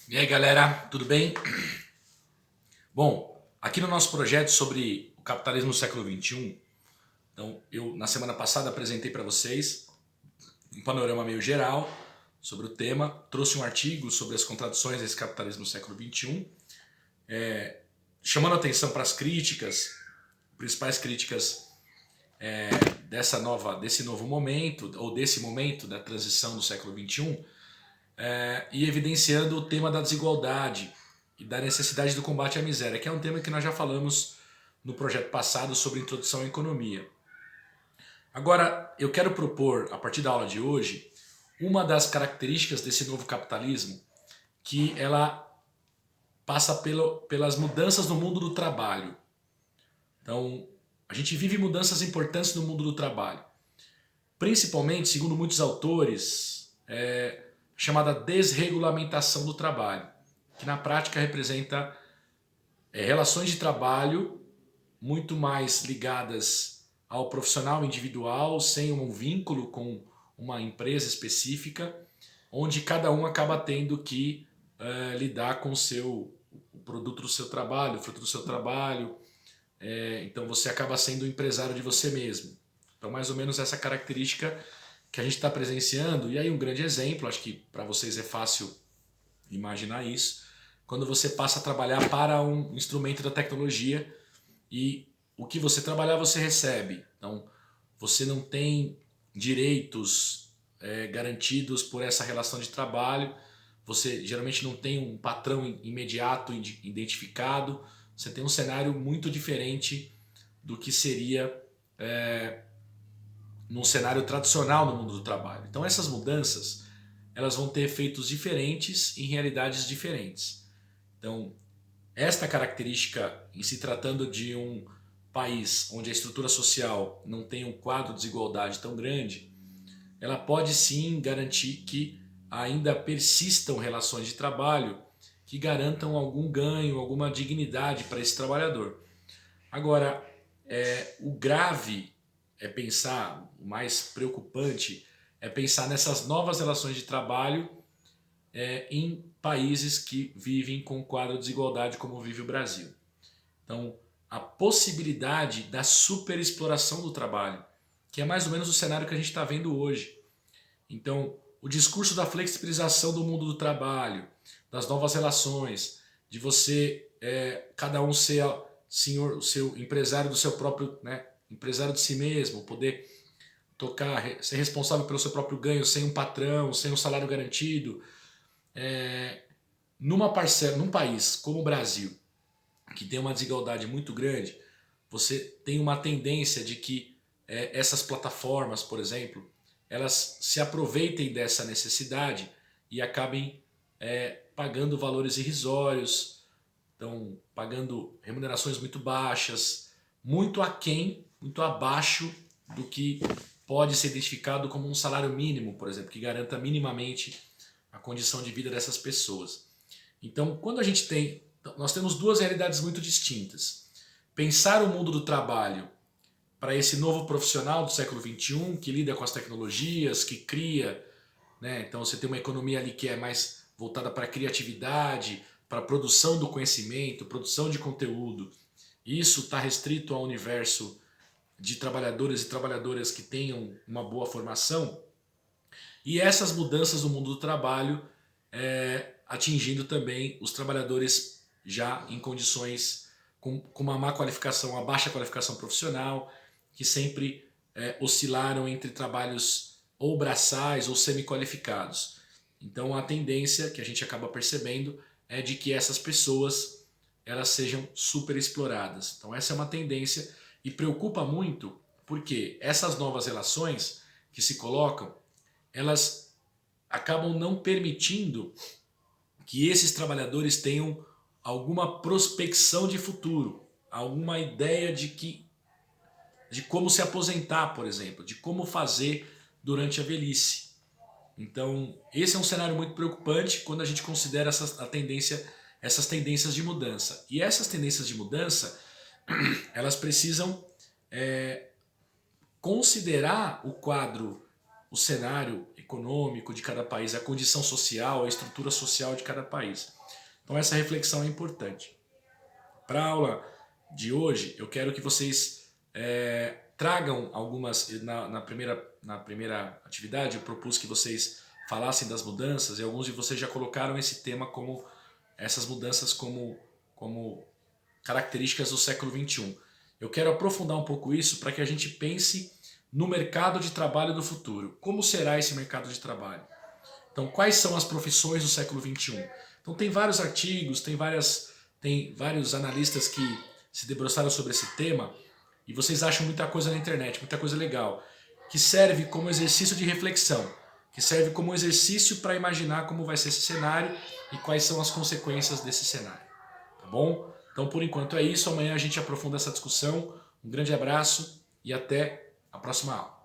E aí galera, tudo bem? Bom, aqui no nosso projeto sobre o capitalismo no século XXI, então eu na semana passada apresentei para vocês um panorama meio geral sobre o tema, trouxe um artigo sobre as contradições desse capitalismo no século XXI, chamando atenção para as críticas, principais críticas desse novo momento, ou desse momento da transição do século XXI, e evidenciando o tema da desigualdade e da necessidade do combate à miséria, que é um tema que nós já falamos no projeto passado sobre introdução à economia. Agora, eu quero propor, a partir da aula de hoje, uma das características desse novo capitalismo, que ela passa pelas mudanças no mundo do trabalho. Então, a gente vive mudanças importantes no mundo do trabalho. Principalmente, segundo muitos autores, chamada desregulamentação do trabalho, que na prática representa relações de trabalho muito mais ligadas ao profissional individual, sem um vínculo com uma empresa específica, onde cada um acaba tendo que lidar com o produto do seu trabalho, o fruto do seu trabalho. Então você acaba sendo o empresário de você mesmo. Então mais ou menos essa característica que a gente está presenciando. E aí um grande exemplo, acho que para vocês é fácil imaginar isso, quando você passa a trabalhar para um instrumento da tecnologia e o que você trabalhar você recebe. Então você não tem direitos garantidos por essa relação de trabalho, você geralmente não tem um patrão imediato identificado, você tem um cenário muito diferente do que seria num cenário tradicional no mundo do trabalho. Então essas mudanças elas vão ter efeitos diferentes em realidades diferentes. Então esta característica, em se tratando de um país onde a estrutura social não tem um quadro de desigualdade tão grande, ela pode sim garantir que ainda persistam relações de trabalho que garantam algum ganho, alguma dignidade para esse trabalhador. Agora, o grave é pensar, o mais preocupante é pensar nessas novas relações de trabalho em países que vivem com um quadro de desigualdade como vive o Brasil. Então, a possibilidade da superexploração do trabalho, que é mais ou menos o cenário que a gente está vendo hoje. Então, o discurso da flexibilização do mundo do trabalho, das novas relações, de você, cada um ser senhor, o seu empresário do seu próprio, né, empresário de si mesmo, poder tocar, ser responsável pelo seu próprio ganho, sem um patrão, sem um salário garantido. Numa parcela, num país como o Brasil, que tem uma desigualdade muito grande, você tem uma tendência de que essas plataformas, por exemplo, elas se aproveitem dessa necessidade e acabem pagando valores irrisórios, então pagando remunerações muito baixas, muito aquém, muito abaixo do que pode ser identificado como um salário mínimo, por exemplo, que garanta minimamente a condição de vida dessas pessoas. Então, quando a gente tem, nós temos duas realidades muito distintas. Pensar o mundo do trabalho para esse novo profissional do século XXI que lida com as tecnologias, que cria, né? Então você tem uma economia ali que é mais voltada para a criatividade, para a produção do conhecimento, produção de conteúdo. Isso está restrito ao universo de trabalhadores e trabalhadoras que tenham uma boa formação. E essas mudanças no mundo do trabalho atingindo também os trabalhadores já em condições com uma má qualificação, uma baixa qualificação profissional, que sempre oscilaram entre trabalhos ou braçais ou semi-qualificados. Então a tendência que a gente acaba percebendo é de que essas pessoas elas sejam super exploradas. Então essa é uma tendência e preocupa muito porque essas novas relações que se colocam, elas acabam não permitindo que esses trabalhadores tenham alguma prospecção de futuro, alguma ideia de como se aposentar, por exemplo, de como fazer durante a velhice. Então, esse é um cenário muito preocupante quando a gente considera essas tendências de mudança. E essas tendências de mudança, elas precisam considerar o quadro o cenário econômico de cada país, a condição social, a estrutura social de cada país. Então essa reflexão é importante. Para a aula de hoje, eu quero que vocês tragam algumas... Na primeira atividade, eu propus que vocês falassem das mudanças, e alguns de vocês já colocaram esse tema como... essas mudanças como características do século XXI. Eu quero aprofundar um pouco isso para que a gente pense no mercado de trabalho do futuro. Como será esse mercado de trabalho? Então, quais são as profissões do século XXI? Então, tem vários artigos, tem vários analistas que se debruçaram sobre esse tema e vocês acham muita coisa na internet, muita coisa legal, que serve como exercício de reflexão, que serve como exercício para imaginar como vai ser esse cenário e quais são as consequências desse cenário. Tá bom? Então, por enquanto é isso. Amanhã a gente aprofunda essa discussão. Um grande abraço e até a próxima aula.